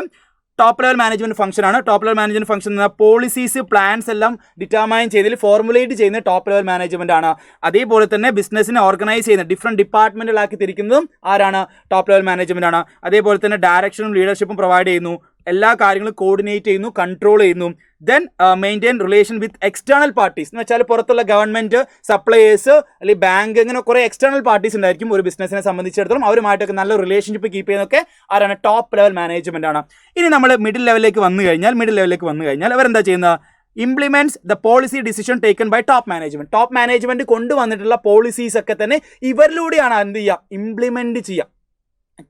A: ടോപ്പ് ലെവൽ മാനേജ്മെന്റ് ഫംഗ്ഷൻ ആണ്. ടോപ്പ് ലെവൽ മാനേജ്മെന്റ് ഫംഗ്ഷൻ എന്ന പോളിസീസ്, പ്ലാൻസ് എല്ലാം ഡിറ്റർമൈൻ ചെയ്തതിൽ ഫോർമുലേറ്റ് ചെയ്യുന്ന ടോപ്പ് ലെവൽ മാനേജ്മെന്റ് ആണ്. അതേപോലെ തന്നെ ബിസിനസ്സിനെ ഓർഗനൈസ് ചെയ്യുന്ന ഡിഫറെന്റ് ഡിപ്പാർട്ട്മെന്റുകളാക്കി തിരിക്കുന്നതും ആരാണ്, ടോപ്പ് ലെവൽ മാനേജ്മെന്റ് ആണ്. അതേപോലെ തന്നെ ഡയറക്ഷനും ലീഡർഷിപ്പും പ്രൊവൈഡ് ചെയ്യുന്നു എല്ലാ കാര്യങ്ങളും കോർഡിനേറ്റ് ചെയ്യുന്നു, കൺട്രോൾ ചെയ്യുന്നു. Then maintain relation with external parties എന്ന് വെച്ചാൽ പുറത്തുള്ള ഗവൺമെൻറ്, സപ്ലയേഴ്സ്, അല്ലെങ്കിൽ ബാങ്ക്, ഇങ്ങനെ കുറേ എക്സ്റ്റേണൽ പാർട്ടീസ് ഉണ്ടായിരിക്കും ഒരു ബിസിനസ്സിനെ സംബന്ധിച്ചിടത്തോളം. അവരുമായിട്ടൊക്കെ നല്ല റിലേഷൻഷിപ്പ് കീപ്പ് ചെയ്യുന്നതൊക്കെ ആരാണ്? ടോപ്പ് ലെവൽ മാനേജ്മെൻ്റ് ആണ്. ഇനി നമ്മൾ മിഡിൽ ലെവലിലേക്ക് വന്നു കഴിഞ്ഞാൽ അവരെന്താ ചെയ്യുന്നത്? Implements the policy decision taken by top management കൊണ്ടുവന്നിട്ടുള്ള പോളിസീസ് ഒക്കെ തന്നെ ഇവരിലൂടെയാണ് എന്ത് ചെയ്യുക? ഇംപ്ലിമെന്റ് ചെയ്യുക.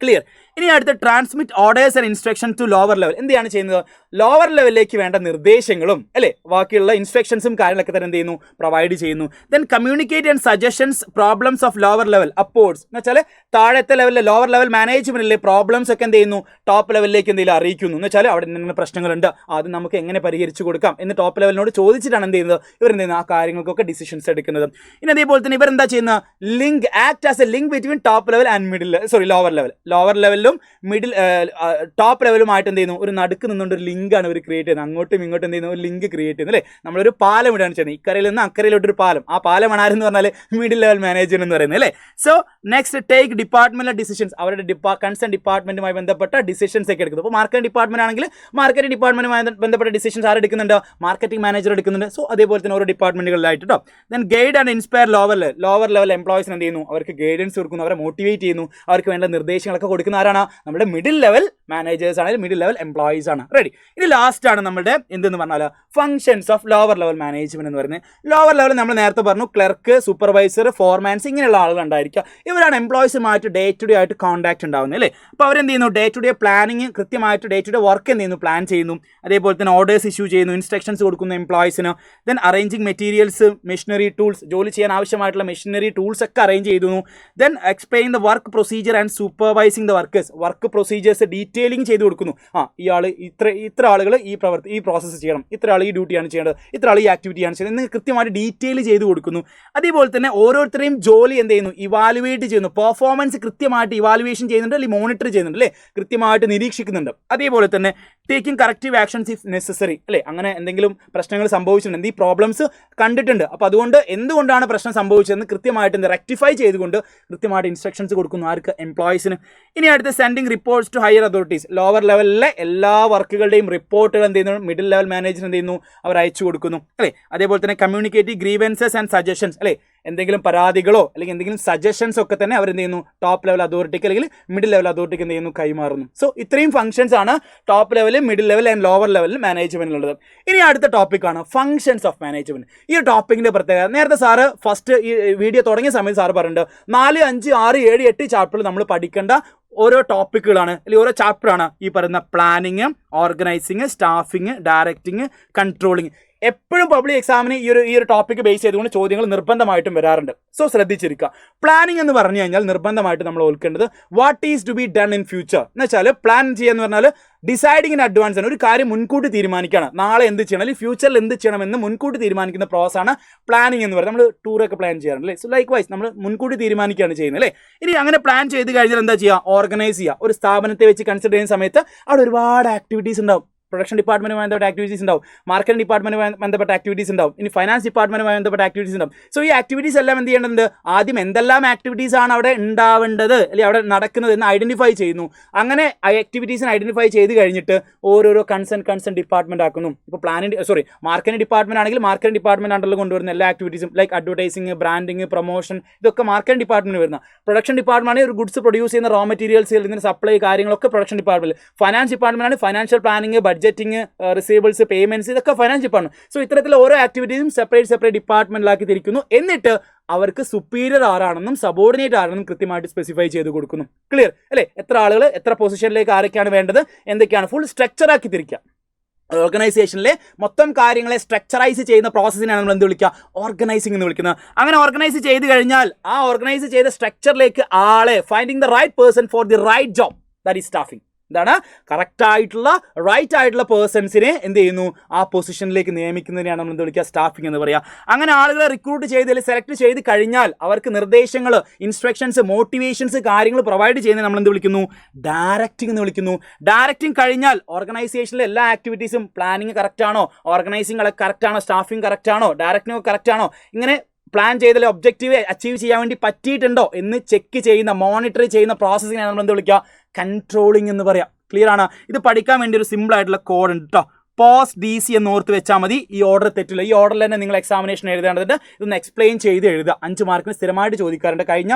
A: ക്ലിയർ. ഇനി അടുത്ത transmit orders and instruction to lower level. എന്താണ് ചെയ്യുന്നത്? ലോവർ ലെവലിലേക്ക് വേണ്ട നിർദ്ദേശങ്ങളും അല്ലേ ബാക്കിയുള്ള ഇൻസ്ട്രക്ഷൻസും കാര്യങ്ങളൊക്കെ തന്നെ എന്ത് ചെയ്യുന്നു? പ്രൊവൈഡ് ചെയ്യുന്നു. Then communicate and suggestions problems of lower level upwards എന്ന് വെച്ചാൽ താഴത്തെ ലെവലിലെ ലോവർ ലെവൽ മാനേജ്മെന്റിലെ പ്രോബ്ലംസ് ഒക്കെ എന്ത് ചെയ്യുന്നു? ടോപ്പ് ലെവലിലേക്ക് എന്തെങ്കിലും അറിയിക്കുന്നു. എന്ന് വെച്ചാൽ അവിടെ എന്തെങ്കിലും പ്രശ്നങ്ങളുണ്ട്, അത് നമുക്ക് എങ്ങനെ പരിഹരിച്ചു കൊടുക്കാം എന്ന് ടോപ്പ് ലെവലിനോട് ചോദിച്ചിട്ടാണ് എന്ത് ചെയ്യുന്നത്? ഇവരെന്ത് ചെയ്യുന്നത്? ആ കാര്യങ്ങൾക്കൊക്കെ ഡിസിഷൻസ് എടുക്കുന്നത്. ഇനി അതേപോലെ തന്നെ ഇവരെന്താ ചെയ്യുന്നത്? Link act as a link between top level and lower ലെവലിലും ടോപ്പ് ലെവലുമായിട്ട് എന്ത് ചെയ്യുന്നു? ഒരു നടുക്ക് നിന്നുകൊണ്ട് ഒരു ലിങ്കാണ് ഇവർ ക്രിയേറ്റ് ചെയ്യുന്നത്. അങ്ങോട്ടും ഇങ്ങോട്ടും എന്ത് ചെയ്യുന്നു? ഒരു ലിങ്ക് ക്രിയേറ്റ് ചെയ്യുന്നത് അല്ലേ. നമ്മളൊരു പാലം ഇടാണ് ചെയ്യുന്നത്, ഇക്കരയിൽ നിന്ന് അക്കരയിലോട്ടൊരു പാലം. ആ പാലമാണ് ആരെന്ന് പറഞ്ഞാൽ മിഡിൽ ലെവൽ മാനേജർ എന്ന് പറയുന്നത് അല്ലേ. So next take departmental decisions. അവരുടെ കൺസേൺ ഡിപ്പാർട്ട്മെന്റുമായി ബന്ധപ്പെട്ട ഡിസിഷൻസ് ഒക്കെ എടുക്കുന്നത്. അപ്പോൾ മാർക്കറ്റിംഗ് ഡിപ്പാർട്ട്മെന്റ് ആണെങ്കിൽ മാർക്കറ്റിംഗ് ഡിപ്പാർട്ട്മെന്റുമായി ബന്ധപ്പെട്ട ഡിസിഷൻസ് ആരെടുക്കുന്നുണ്ട്? മാർക്കറ്റിംഗ് മാനേജർ എടുക്കുന്നുണ്ട്. സോ അതേപോലെ തന്നെ ഓരോ ഡിപ്പാർട്ട്മെന്റുകളിലായിട്ട് കേട്ടോ. Then guide and inspire lower level എംപ്ലോയീസിന് എന്ത് ചെയ്യുന്നു? അവർക്ക് ഗൈഡൻസ് കൊടുക്കുന്നു, അവരെ മോട്ടിവേറ്റ് ചെയ്യുന്നു, അവർക്ക് വേണ്ട നിർദ്ദേശങ്ങളൊക്കെ കൊടുക്കുന്ന ആരാണ്? നമ്മുടെ മിഡിൽ ലെവൽ മാനേജേഴ്സ് ആണെങ്കിൽ മിഡിൽ ലെവൽ എംപ്ലോയീസ് ആണ്. റെഡി. ഇനി ലാസ്റ്റ് ആണ് നമ്മുടെ എന്തെന്ന് പറഞ്ഞാൽ functions of lower level management എന്ന് പറയുന്നത്. ലോവർ ലെവൽ നമ്മൾ നേരത്തെ പറഞ്ഞു ക്ലർക്ക്, സൂപ്പർവൈസർ, ഫോർമാൻസ് ഇങ്ങനെയുള്ള ആളുകൾ ഉണ്ടായിരിക്കുക. ഇവരാണ് എംപ്ലോയീസുമായിട്ട് ഡേ ടു ഡേ ആയിട്ട് കോൺടാക്ട് ഉണ്ടാകുന്നത് അല്ലേ. അപ്പോൾ അവരെന്ത് ചെയ്യുന്നു? ഡേ ടു ഡേ പ്ലാനിങ് കൃത്യമായിട്ട് ഡേ ടു ഡേ വർക്ക് എന്ത് ചെയ്യുന്നു? പ്ലാൻ ചെയ്യുന്നു. അതേപോലെ തന്നെ ഓർഡേഴ്സ് ഇഷ്യൂ ചെയ്യുന്നു, ഇൻസ്ട്രക്ഷൻസ് കൊടുക്കുന്നു എംപ്ലോയീസിന്. Then arranging materials, machinery tools, ജോലി ചെയ്യാൻ ആവശ്യമായിട്ടുള്ള മെഷീനറി ടൂൾസ് ഒക്കെ അറേഞ്ച് ചെയ്യുന്നു. Then explain the work procedure and supervising the workers. Work procedures detailing ചെയ്ത് കൊടുക്കുന്നു. ഇയാൾ ഇത്ര ആളുകൾ ഈ പ്രോസസ്സ് ചെയ്യണം, ഇത്ര ആൾ ഈ ഡ്യൂട്ടിയാണ് ചെയ്യേണ്ടത്, ഇത്ര ആൾ ഈ ആക്ടിവിറ്റിയാണ് ചെയ്യുന്നത് എന്ന് കൃത്യമായിട്ട് ഡീറ്റെയിൽ ചെയ്ത് കൊടുക്കുന്നു. അതേപോലെ തന്നെ ഓരോരുത്തരെയും ജോലി എന്ത് ചെയ്യുന്നു? ഇവാലുവേറ്റ് ചെയ്യുന്നു. പെർഫോമൻസ് കൃത്യമായിട്ട് ഇവാലുവേഷൻ ചെയ്യുന്നുണ്ട്, അല്ലെങ്കിൽ മോണിറ്റർ ചെയ്യുന്നുണ്ട് അല്ലേ, കൃത്യമായിട്ട് നിരീക്ഷിക്കുന്നുണ്ട്. അതേപോലെ തന്നെ taking corrective actions if necessary അല്ലേ. അങ്ങനെ എന്തെങ്കിലും പ്രശ്നങ്ങൾ സംഭവിച്ചിട്ടുണ്ട്, ഈ പ്രോബ്ലംസ് കണ്ടിട്ടുണ്ട്, അപ്പോൾ അതുകൊണ്ട് എന്തുകൊണ്ടാണ് പ്രശ്നം സംഭവിച്ചതെന്ന് കൃത്യമായിട്ട് റെക്ടിഫൈ ചെയ്തുകൊണ്ട് കൃത്യമായിട്ട് ഇൻസ്ട്രക്ഷൻസ് കൊടുക്കുന്നു. ആർക്ക്? എംപ്ലോയീസിന്. ഇനി അടുത്ത sending reports to higher authorities. Lower ലെവലിലെ എല്ലാ വർക്കുകളുടെയും റിപ്പോർട്ടുകൾ എന്ത് ചെയ്യുന്നു? മിഡിൽ ലെവൽ മാനേജർ എന്ത് ചെയ്യുന്നു? അവർ അയച്ചു കൊടുക്കുന്നു അല്ലേ. അതേപോലെ തന്നെ കമ്മ്യൂണിക്കേറ്റ് ഗ്രീവൻസസ് ആൻഡ് സജഷൻസ് അല്ലേ. എന്തെങ്കിലും പരാതികളോ അല്ലെങ്കിൽ എന്തെങ്കിലും സജഷൻസ് ഒക്കെ തന്നെ അവരെന്ത് ചെയ്യുന്നു? ടോപ്പ് ലെവൽ അതോറിറ്റിക്ക് അല്ലെങ്കിൽ മിഡിൽ ലെവൽ അതോറിറ്റിക്ക് എന്ത് ചെയ്യുന്നു? കൈമാറുന്നു. സോ ഇത്രയും ഫംഗ്ഷൻസ് ആണ് top level, middle level and lower ലെവലിൽ മാനേജ്മെന്റിലുള്ളത്. ഇനി അടുത്ത ടോപ്പിക്കാണ് ഫംഗ്ഷൻസ് ഓഫ് മാനേജ്മെന്റ്. ഈ ടോപ്പിക്കിന്റെ പ്രത്യേകത നേരത്തെ സാറ് ഫസ്റ്റ് ഈ വീഡിയോ തുടങ്ങിയ സമയത്ത് സാറ് പറഞ്ഞിട്ടുണ്ട് 4, 5, 6, 7, 8 ചാപ്റ്ററിൽ നമ്മൾ പഠിക്കേണ്ട ഓരോ ടോപ്പിക്കുകളാണ് അല്ലെങ്കിൽ ഓരോ ചാപ്റ്ററാണ് ഈ പറയുന്ന planning, organising, staffing, directing, controlling. എപ്പോഴും പബ്ലിക് എക്സാമിന് ഈ ഒരു ടോപ്പിക്ക് ബേസ് ചെയ്തുകൊണ്ട് ചോദ്യങ്ങൾ നിർബന്ധമായിട്ടും വരാറുണ്ട്. സോ ശ്രദ്ധിച്ചിരിക്കുക. പ്ലാനിങ് എന്ന് പറഞ്ഞു കഴിഞ്ഞാൽ നിർബന്ധമായിട്ട് നമ്മൾ ഓർക്കേണ്ടത് what is to be done in future എന്ന് വെച്ചാൽ പ്ലാൻ ചെയ്യാന്ന് പറഞ്ഞാൽ ഡിസൈഡിങ് ഇൻ അഡ്വാൻസ് ആണ്. ഒരു കാര്യം മുൻകൂട്ടി തീരുമാനിക്കുകയാണ്, നാളെ എന്ത് ചെയ്യണം അല്ലെങ്കിൽ ഫ്യൂച്ചറിൽ എന്ത് ചെയ്യണമെന്ന് മുൻകൂട്ടി തീരുമാനിക്കുന്ന പ്രോസസ്സാണ് പ്ലാനിങ് എന്ന് പറയുന്നത്. നമ്മൾ ടൂറൊക്കെ പ്ലാൻ ചെയ്യാറുണ്ട് അല്ലേ. സോ ലൈക്ക് വൈസ് നമ്മൾ മുൻകൂട്ടി തീരുമാനിക്കുകയാണ് ചെയ്യുന്നത് അല്ലേ. ഇനി അങ്ങനെ പ്ലാൻ ചെയ്ത് കഴിഞ്ഞാൽ എന്താ ചെയ്യുക? ഓർഗനൈസ് ചെയ്യുക. ഒരു സ്ഥാപനത്തെ വെച്ച് കൺസിഡർ ചെയ്യുന്ന സമയത്ത് അവിടെ ഒരുപാട് ആക്ടിവിറ്റീസ് ഉണ്ടാവും. പ്രൊഡക്ഷൻ ഡിപ്പാർട്ട്മെന്റുമായി ബന്ധപ്പെട്ട ആക്ടിവിറ്റീസ് ഉണ്ടാവും, മാർക്കറ്റിംഗ് ഡിപ്പാർട്ട്മെന്റുമായി ബന്ധപ്പെട്ട ആക്ടിവിറ്റീസ് ഉണ്ടാവും, ഇനി ഫൈനാൻസ് ഡിപ്പാർട്ട്മെന്റുമായി ബന്ധപ്പെട്ട ആക്ടിവിറ്റീസ് ഉണ്ടാവും. സോ ഈ ആക്ടിവിറ്റീസ് എല്ലാം എന്ത് ചെയ്യേണ്ടതുണ്ട്? ആദ്യം എന്തെല്ലാം ആക്ടിവിറ്റീസ് ആണ് അവിടെ ഉണ്ടാവേണ്ടത് അല്ലെങ്കിൽ അവിടെ നടക്കുന്നത് എന്ന് ഐഡന്റിഫൈ ചെയ്യുന്നു. അങ്ങനെ ആക്ടിവിറ്റീസിന് ഐഡന്റിഫൈ ചെയ്ത് കഴിഞ്ഞിട്ട് ഓരോരോ കൺസേൺ ഡിപ്പാർട്ട്മെന്റ് ആക്കുന്നു. ഇപ്പോൾ മാർക്കറ്റിംഗ് ഡിപ്പാർട്ട്മെന്റ് ആണെങ്കിൽ മാർക്കറ്റിംഗ് ഡിപ്പാർട്ട്മെന്റ് അണ്ടറിൽ കൊണ്ടുവരുന്ന എല്ലാ ആക്ടിവിറ്റീസും ലൈക്ക് അഡ്വർടൈസിംഗ്, ബ്രാൻഡിങ്, പ്രൊമോഷൻ, ഇതൊക്കെ മാർക്കറ്റിംഗ് ഡിപ്പാർട്ട്മെന്റ് വരുന്ന. പ്രൊഡക്ഷൻ ഡിപ്പാർട്ട്മെന്റ് ആണെങ്കിൽ ഒരു ഗുഡ്സ് പ്രൊഡ്യൂസ് ചെയ്യുന്ന റോ മെറ്റീരിയൽസ്, ഇതിന് സപ്ലൈ കാര്യങ്ങളൊക്കെ പ്രൊഡക്ഷൻ ഡിപ്പാർട്ട്മെന്റ്. ഫൈനാൻസ് ഡിപ്പാർട്ട്മെന്റ് ആണ് financial planning, budgeting, receivables, payments, ഇതൊക്കെ ഫൈനാൻസ് ഡിപ്പാർട്ട്മെന്റ്. സോ ഇത്തരത്തിൽ ഓരോ ആക്ടിവിറ്റീസും സെപ്പറേറ്റ് ഡിപ്പാർട്ട്മെന്റിലാക്കി തിരിക്കുന്നു. എന്നിട്ട് അവർക്ക് സുപ്പീരിയർ ആരാണെന്നും സബോർഡിനേറ്റ് ആരാണെന്നും കൃത്യമായിട്ട് സ്പെസിഫൈ ചെയ്ത് കൊടുക്കുന്നു. ക്ലിയർ അല്ലേ? എത്ര ആളുകൾ എത്ര പൊസിഷനിലേക്ക് ആരൊക്കെയാണ് വേണ്ടത്, എന്തൊക്കെയാണ്, ഫുൾ സ്ട്രക്ചറാക്കി തിരിക്കുക. ഓർഗനൈസേഷനിലെ മൊത്തം കാര്യങ്ങളെ സ്ട്രക്ചറൈസ് ചെയ്യുന്ന പ്രോസസ്സിനാണ് നമ്മൾ എന്ത് വിളിക്കുക? ഓർഗനൈസിംഗ് എന്ന് വിളിക്കുന്നത്. അങ്ങനെ ഓർഗനൈസ് ചെയ്ത് കഴിഞ്ഞാൽ ആ ഓർഗനൈസ് ചെയ്ത സ്ട്രക്ചറിലേക്ക് ആളെ finding the right person for the right job, that is staffing. എന്താണ്? റൈറ്റ് ആയിട്ടുള്ള പേഴ്സൺസിനെ എന്ത് ചെയ്യുന്നു? ആ പൊസിഷനിലേക്ക് നിയമിക്കുന്നതിനെയാണ് നമ്മൾ എന്ത് വിളിക്കുക? സ്റ്റാഫിംഗ് എന്ന് പറയുക. അങ്ങനെ ആളുകളെ റിക്രൂട്ട് ചെയ്ത് സെലക്ട് ചെയ്ത് കഴിഞ്ഞാൽ അവർക്ക് നിർദ്ദേശങ്ങൾ, ഇൻസ്ട്രക്ഷൻസ്, മോട്ടിവേഷൻസ്, കാര്യങ്ങൾ പ്രൊവൈഡ് ചെയ്യുന്നത് നമ്മൾ എന്ത് വിളിക്കുന്നു? ഡയറക്റ്റിംഗ് എന്ന് വിളിക്കുന്നു. ഡയറക്റ്റിംഗ് കഴിഞ്ഞാൽ ഓർഗനൈസേഷനിലെ എല്ലാ ആക്ടിവിറ്റീസും പ്ലാനിങ് കറക്റ്റ് ആണോ, ഓർഗനൈസിംഗ് കറക്റ്റ് ആണോ, സ്റ്റാഫിംഗ് കറക്റ്റ് ആണോ, ഡയറക്റ്റിംഗ് കറക്റ്റ് ആണോ, ഇങ്ങനെ പ്ലാൻ ചെയ്തതിൽ ഒബ്ജക്റ്റീവ് അച്ചീവ് ചെയ്യാൻ വേണ്ടി പറ്റിയിട്ടുണ്ടോ എന്ന് ചെക്ക് ചെയ്യുന്ന, മോണിറ്റർ ചെയ്യുന്ന പ്രോസസ്സിനാണ് നമ്മൾ എന്ത് വിളിക്കുക? കൺട്രോളിംഗ് എന്ന് പറയാം. ക്ലിയർ ആണ്? ഇത് പഠിക്കാൻ വേണ്ടി ഒരു സിമ്പിൾ ആയിട്ടുള്ള കോഡ് ഉണ്ട് കേട്ടോ. പോസ്റ്റ് DC എന്ന് ഓർത്ത് വെച്ചാൽ മതി. ഈ ഓർഡർ തെറ്റില്ല. ഈ ഓർഡറിൽ തന്നെ നിങ്ങൾ എക്സാമിനേഷൻ എഴുതേണ്ടതുണ്ട്. ഇതൊന്ന് എക്സ്പ്ലെയിൻ ചെയ്ത് എഴുതുക. 5 മാർക്കിന് സ്ഥിരമായിട്ട് ചോദിക്കാറുണ്ട്.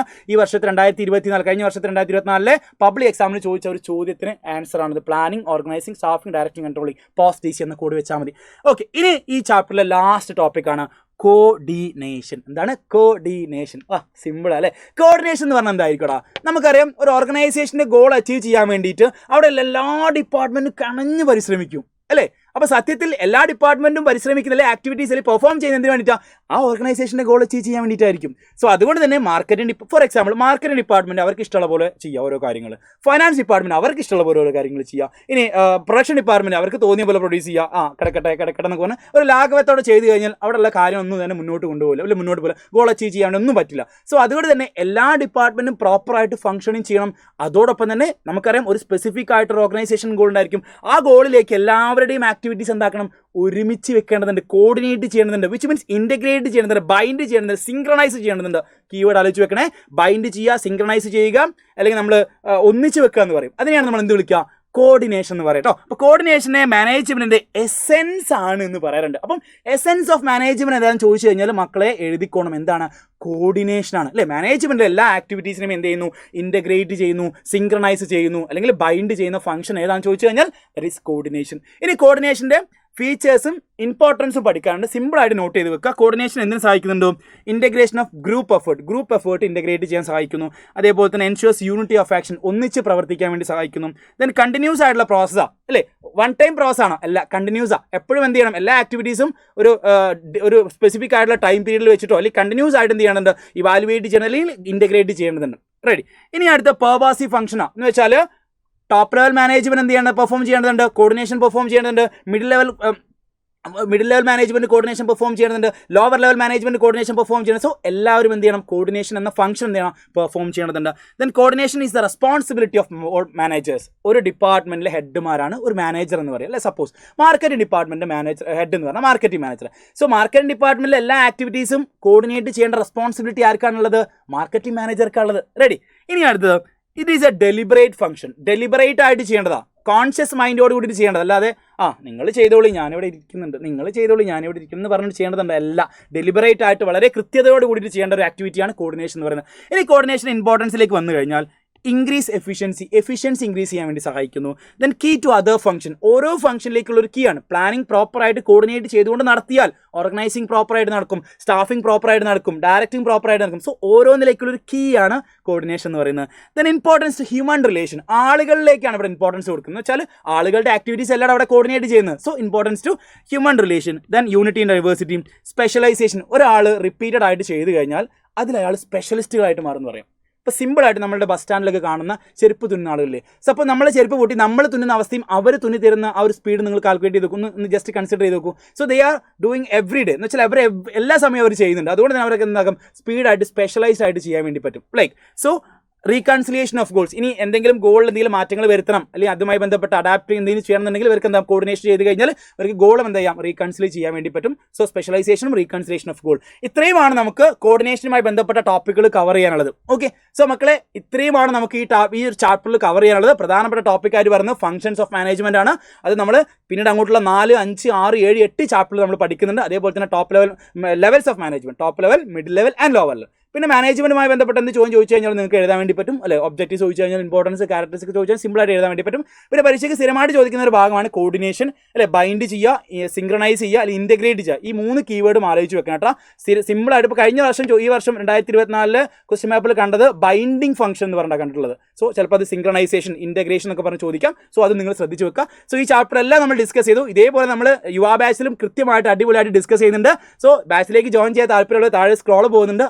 A: ഈ വർഷത്തെ 2024 കഴിഞ്ഞ വർഷത്തെ 2024 പബ്ലിക് എക്സാമിന് ചോദിച്ച ഒരു ചോദ്യത്തിന് ആൻസർ ആണിത്. Planning, organising, staffing, directing, controlling, post DC എന്ന കോഡ് വെച്ചാൽ മതി. ഓക്കെ, ഇനി ഈ ചാപ്റ്ററിലെ ലാസ്റ്റ് ടോപ്പിക്കാണ് കോർഡിനേഷൻ. എന്താണ് കോർഡിനേഷൻ? സിമ്പിൾ അല്ലേ? കോർഡിനേഷൻ എന്ന് പറഞ്ഞാൽ എന്തായിരിക്കടാ? നമുക്കറിയാം, ഒരു ഓർഗനൈസേഷൻ്റെ ഗോൾ അച്ചീവ് ചെയ്യാൻ വേണ്ടിയിട്ട് അവിടെ എല്ലാ ഡിപ്പാർട്ട്മെൻറ്റും കണഞ്ഞ് പരിശ്രമിക്കും അല്ലേ? അപ്പോൾ സത്യത്തിൽ എല്ലാ ഡിപ്പാർട്ട്മെൻറ്റും പരിശ്രമിക്കുന്നില്ല, ആക്ടിവിറ്റീസിൽ പെർഫോം ചെയ്യുന്നതിന് വേണ്ടിയിട്ടാണ് ആ ഓർഗനൈസേഷൻ്റെ ഗോൾ അച്ചീവ് ചെയ്യാൻ വേണ്ടിയിട്ടായിരിക്കും. സോ അതുകൊണ്ട് തന്നെ marketing, for example marketing department അവർക്ക് ഇഷ്ടമുള്ള പോലെ ചെയ്യുക ഓരോ കാര്യങ്ങൾ. ഫൈനാൻസ് ഡിപ്പാർട്ട്മെൻറ്റ് അവർക്ക് ഇഷ്ടമുള്ള പോലെ ഓരോ കാര്യങ്ങൾ ചെയ്യുക. ഇനി പ്രൊഡക്ഷൻ ഡിപ്പാർട്ട്മെൻറ്റ് അവർക്ക് തോന്നിയ പോലെ പ്രൊഡ്യൂസ് ചെയ്യുക. കിടക്കട്ടെ എന്നൊക്കെ പറഞ്ഞാൽ ഒരു ലാഘവത്തോടെ ചെയ്ത് കഴിഞ്ഞാൽ അവിടെയുള്ള കാര്യം ഒന്നും തന്നെ മുന്നോട്ട് കൊണ്ടുപോകില്ല, അല്ലെങ്കിൽ മുന്നോട്ട് പോലെ ഗോൾ അച്ചീവ് ചെയ്യാനൊന്നും പറ്റില്ല. സോ അതുകൊണ്ട് തന്നെ എല്ലാ ഡിപ്പാർട്ട്മെൻറ്റും പ്രോപ്പറായിട്ട് ഫംഗ്ഷനിങ് ചെയ്യണം. അതോടൊപ്പം തന്നെ നമുക്കറിയാം, ഒരു സ്പെസിഫിക് ആയിട്ടൊരു ഓർഗനൈസേഷൻ ഗോൾ ഉണ്ടായിരിക്കും. ആ ഗോളിലേക്ക് എല്ലാവരുടെയും ആക്ടിവിറ്റീസ് എന്താക്കണം? ഒരുമിച്ച് വെക്കേണ്ടതുണ്ട്, കോർഡിനേറ്റ് ചെയ്യേണ്ടതുണ്ട്. വിച്ച് മീൻസ് ഇൻറ്റഗ്രേറ്റ് ചെയ്യേണ്ടതുണ്ട്, ബൈൻഡ് ചെയ്യേണ്ടതുണ്ട്, സിങ്ക്രണൈസ് ചെയ്യേണ്ടതുണ്ട്. കീവേഡ് ആലോചിച്ച് വെക്കണേ. ബൈൻഡ് ചെയ്യുക, സിങ്ക്രണൈസ് ചെയ്യുക, അല്ലെങ്കിൽ നമ്മൾ ഒന്നിച്ച് വെക്കുക എന്ന് പറയും. അതിനെയാണ് നമ്മൾ എന്ത് വിളിക്കുക? കോർഡിനേഷൻ എന്ന് പറയും കേട്ടോ. അപ്പോൾ കോർഡിനേഷനെ മാനേജ്മെൻറ്റിൻ്റെ എസെൻസ് ആണ് എന്ന് പറയാറുണ്ട്. അപ്പം എസെൻസ് ഓഫ് മാനേജ്മെൻറ്റ് എന്താണെന്ന് ചോദിച്ചു കഴിഞ്ഞാൽ മക്കളെ എഴുതിക്കോണം. എന്താണ്? കോർഡിനേഷനാണ് അല്ലേ? മാനേജ്മെൻറ്റിൻ്റെ എല്ലാ ആക്ടിവിറ്റീസിനും എന്ത് ചെയ്യുന്നു? ഇൻറ്റഗ്രേറ്റ് ചെയ്യുന്നു, സിങ്ക്രണൈസ് ചെയ്യുന്നു, അല്ലെങ്കിൽ ബൈൻഡ് ചെയ്യുന്ന ഫംഗ്ഷൻ ഏതാണെന്ന് ചോദിച്ചു കഴിഞ്ഞാൽ ദറ്റ് ഈസ് കോർഡിനേഷൻ. ഇനി കോർഡിനേഷൻ്റെ ഫീച്ചേഴ്സും ഇമ്പോർട്ടൻസും പഠിക്കാറുണ്ട്. സിമ്പിളായിട്ട് നോട്ട് ചെയ്ത് വെക്കുക. കോർഡിനേഷൻ എന്തിനു സഹായിക്കുന്നുണ്ടോ? Integration of group effort integrate ചെയ്യാൻ സഹായിക്കുന്നു. അതേപോലെ തന്നെ എൻഷുവേഴ്സ് യൂണിറ്റി ഓഫ് ആക്ഷൻ, ഒന്നിച്ച് പ്രവർത്തിക്കാൻ വേണ്ടി സഹായിക്കുന്നു. ദെൻ കണ്ടിന്യൂസ് ആയിട്ടുള്ള പ്രോസസ്സാണ് അല്ലേ? വൺ ടൈം പ്രോസസ്സാണ്, അല്ല കണ്ടിന്യൂസാണ്. എപ്പോഴും എന്ത് ചെയ്യണം? എല്ലാ ആക്ടിവിറ്റീസും ഒരു സ്പെസിഫിക് ആയിട്ടുള്ള ടൈം പീരീഡിൽ വെച്ചിട്ടോ അല്ലെങ്കിൽ കണ്ടിന്യൂസ് ആയിട്ട് എന്ത് ചെയ്യണമെന്നുണ്ട്? ഇവാലുവേറ്റ് ചെയ്യണം, അല്ലെങ്കിൽ ഇൻറ്റഗ്രേറ്റ് ചെയ്യേണ്ടതുണ്ട്. റെഡി. ഇനി അടുത്ത പെർവാസീവ് ഫംഗ്ഷനാണ് എന്ന് വെച്ചാൽ ടോപ്പ് ലെവൽ മാനേജ്മെൻറ്റ് എന്ത് ചെയ്യേണ്ടത്? പെർഫോം ചെയ്യേണ്ടതുണ്ട്. കോർഡിനേഷൻ പെർഫോം ചെയ്യേണ്ടതുണ്ട്. Middle level management coordination perform ചെയ്യുന്നുണ്ട്. Lower level management coordination perform ചെയ്യുന്നത്. സോ എല്ലാവരും എന്ത് ചെയ്യണം? കോർഡിനേഷൻ എന്ന ഫംഗ്ഷൻ എന്ത് ചെയ്യണം? പെർഫോം ചെയ്യേണ്ടതുണ്ട്. Then coordination is the responsibility of managers. ഒരു ഡിപ്പാർട്ട്മെൻറ്റിലെ ഹെഡ്മാരാണ് ഒരു മാനേജർ എന്ന് പറയുക അല്ലെ? സപ്പോസ് മാർക്കറ്റിംഗ് ഡിപ്പാർട്ട്മെൻറ്റ് ഹെഡ് എന്ന് പറഞ്ഞാൽ മാർക്കറ്റിംഗ് മാനേജർ. സോ മാർക്കറ്റിംഗ് ഡിപ്പാർട്ട്മെൻറ്റിലെ എല്ലാ ആക്ടിവിറ്റീസും കോർഡിനേറ്റ് ചെയ്യേണ്ട റെസ്പോൺസിബിലിറ്റി ആർക്കാണുള്ളത്? മാർക്കറ്റിംഗ് മാനേജർക്കാണുള്ളത്. റെഡി. ഇനി അടുത്തത്, it is A deliberate function. Deliberate ആയിട്ട് ചെയ്യേണ്ടതാണ്, കോൺഷ്യസ് മൈൻഡോട് കൂടി ചെയ്യേണ്ടത്. അല്ലാതെ നിങ്ങൾ ചെയ്തോളി ഞാനിവിടെ ഇരിക്കുന്നുണ്ട്, നിങ്ങൾ ചെയ്തോളി ഞാനിവിടെ ഇരിക്കുന്നു എന്ന് പറഞ്ഞിട്ട് ചെയ്യേണ്ടതുണ്ട്. അല്ല, ഡെലിബറേറ്റ് ആയിട്ട് വളരെ കൃത്യതയോട് കൂടിയിട്ട് ചെയ്യേണ്ട ഒരു ആക്ടിവിറ്റിയാണ് കോർഡിനേഷൻ എന്ന് പറയുന്നത്. ഇനി കോർഡിനേഷൻ ഇമ്പോർട്ടൻസിലേക്ക് വന്നു കഴിഞ്ഞാൽ ഇൻക്രീസ് എഫിഷ്യൻസി ഇൻക്രീസ് ചെയ്യാൻ വേണ്ടി സഹായിക്കുന്നു. Then key to other function, ഓരോ ഫംഗ്ഷനിലേക്കുള്ള ഒരു കീ ആണ്. പ്ലാനിങ് പ്രോപ്പറായിട്ട് കോർഡിനേറ്റ് ചെയ്തുകൊണ്ട് നടത്തിയാൽ ഓർഗനൈസിംഗ് പ്രോപ്പറായിട്ട് നടക്കും, സ്റ്റാഫിംഗ് പ്രോപ്പറായിട്ട് നടക്കും, ഡയറക്റ്റിംഗ് പ്രോപ്പറായിട്ട് നടക്കും. സോ ഓരോന്നിലേക്കുള്ളൊരു കീ ആണ് കോർഡിനേഷൻ എന്ന് പറയുന്നത്. ദെൻ ഇമ്പോർട്ടൻസ് ഹ്യൂമൻ റിലേഷൻ, ആളുകളിലേക്കാണ് ഇവിടെ ഇമ്പോർട്ടൻസ് കൊടുക്കുന്നത്. വെച്ചാൽ ആളുകളുടെ ആക്ടിവിറ്റീസ് എല്ലാം അവിടെ കോർഡിനേറ്റ് ചെയ്യുന്നത്. So importance to human relation. Then unity and diversity. Specialisation, ഒരാൾ റിപ്പീറ്റഡ് ആയിട്ട് ചെയ്ത് കഴിഞ്ഞാൽ അതിൽ അയാൾ സ്പെഷ്യലിസ്റ്റുകളായിട്ട് മാറുമെന്ന് പറയാം. ഇപ്പോൾ സിമ്പിളായിട്ട് നമ്മളുടെ ബസ് സ്റ്റാൻഡിലൊക്കെ കാണുന്ന ചെരുപ്പ് തുന്നുന്ന ആളുകളില്ലേ? സോ അപ്പോൾ നമ്മൾ ചെരുപ്പ് പൊട്ടി നമ്മൾ തുന്നുന്ന അവസ്ഥയും അവർ തുന്നി തരുന്ന ആ ഒരു സ്പീഡ് നിങ്ങൾ കാൽക്കുലേറ്റ് ചെയ്ത് നോക്കും, ഒന്ന് ജസ്റ്റ് കൺസിഡർ ചെയ്ത് നോക്കൂ. So they are doing every day എന്ന് വെച്ചാൽ അവർ എല്ലാ സമയവും അവർ ചെയ്യുന്നുണ്ട്. അതുകൊണ്ട് തന്നെ അവർക്ക് എന്താകും? സ്പീഡായിട്ട് സ്പെഷ്യലൈസ്ഡ് ആയിട്ട് ചെയ്യാൻ വേണ്ടി പറ്റും. Like so reconciliation of goals, ഇനി എന്തെങ്കിലും ഗോളിൽ എന്തെങ്കിലും മാറ്റങ്ങൾ വരുത്തണം, അല്ലെങ്കിൽ അതുമായി ബന്ധപ്പെട്ട് അഡാപ്റ്റ് എന്തെങ്കിലും ചെയ്യണമെന്നുണ്ടെങ്കിൽ ഇവർക്ക് എന്താ കോർഡിനേഷൻ ചെയ്ത് കഴിഞ്ഞാൽ ഇവർക്ക് ഗോളും എന്താ ചെയ്യാം? റീകൺസിലി ചെയ്യാൻ വേണ്ടി പറ്റും. സോ സ്പെഷ്യലൈസേഷനും റീകൺസിലേഷൻ ഓഫ് ഗോൾ, ഇത്രയുമാണ് നമുക്ക് കോർഡിനേഷനുമായി ബന്ധപ്പെട്ട ടോപ്പിക്കുകൾ കവർ ചെയ്യാനുള്ളത്. ഓക്കെ, സോ മക്കളെ ഇത്രയുമാണ് നമുക്ക് ഈ ഒരു ചാപ്റ്ററിൽ കവർ ചെയ്യാനുള്ളത്. പ്രധാനപ്പെട്ട ടോപ്പിക്കായിട്ട് പറയുന്നത് ഫംഗ്ഷൻസ് ഓഫ് മാനേജ്മെന്റ് ആണ്. അത് നമ്മൾ പിന്നീട് അങ്ങോട്ടുള്ള 4, 5, 6, 7, 8 ചാപ്റ്ററിൽ നമ്മൾ പഠിക്കുന്നുണ്ട്. അതേപോലെ തന്നെ top levels of management, top level, middle level and lower level. പിന്നെ മാനേജ്മെന്റുമായി ബന്ധപ്പെട്ട് എന്ത് ചോദിച്ചു കഴിഞ്ഞാൽ നിങ്ങൾക്ക് എഴുതാൻ വേണ്ടി പറ്റും അല്ലെ? ഒബ്ജക്റ്റീവ് ചോദിച്ചു കഴിഞ്ഞാൽ ഇമ്പോർട്ടൻസ്, ക്യാരക്ടറിസ്റ്റിക്സ് ചോദിച്ചാൽ സിമ്പിളായിട്ട് എഴുതാൻ വേണ്ടി പറ്റും. പിന്നെ പരീക്ഷയ്ക്ക് സ്ഥിരമായിട്ട് ചോദിക്കുന്ന ഒരു ഭാഗമാണ് കോർഡിനേഷൻ അല്ലെ? ബൈൻഡ് ചെയ്യുക, സിങ്ക്രണൈസ് ചെയ്യുക, അല്ലെങ്കിൽ ഇൻറ്റഗ്രേറ്റ് ചെയ്യുക. ഈ 3 കീവേഡും ആലോചിച്ച് വെക്കണം കേട്ടോ. സിമ്പിളായിട്ട് ഇപ്പോൾ കഴിഞ്ഞ വർഷം ഈ വർഷം 2024 ക്വസ്റ്റ്യൻ പേപ്പറിൽ കണ്ടത് ബൈൻഡിങ് ഫംഗ്ഷൻ എന്ന് പറഞ്ഞാൽ കണ്ടിട്ടുള്ളത്. സോ ചിലപ്പോൾ അത് സിങ്ക്രണൈസേഷൻ, ഇൻറ്റഗ്രേഷൻ എന്നൊക്കെ പറഞ്ഞ് ചോദിക്കാം. സോ അത് നിങ്ങൾ ശ്രദ്ധിച്ച് വെക്കുക. സോ ഈ ചാപ്റ്റർ എല്ലാം നമ്മൾ ഡിസ്കസ് ചെയ്തു. ഇതേപോലെ നമ്മൾ യുവാ ബാച്ചിലും കൃത്യമായിട്ട് അടിപൊളിയായിട്ട് ഡിസ്കസ് ചെയ്യുന്നുണ്ട്. സോ ബാച്ചിലേക്ക് ജോയിൻ ചെയ്യാൻ താല്പര്യമുള്ള താഴെ സ്ക്രോൾ പോകുന്നുണ്ട്,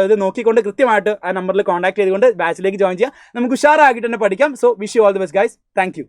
A: അത് നോക്കിക്കൊണ്ട് കൃത്യമായിട്ട് ആ നമ്പറിൽ കോൺടാക്ട് ചെയ്തുകൊണ്ട് ബാച്ചിലേക്ക് ജോയിൻ ചെയ്യാം. നമുക്ക് ഉഷാറാക്കിയിട്ട് തന്നെ പഠിക്കാം. So wish you all the best guys. Thank you.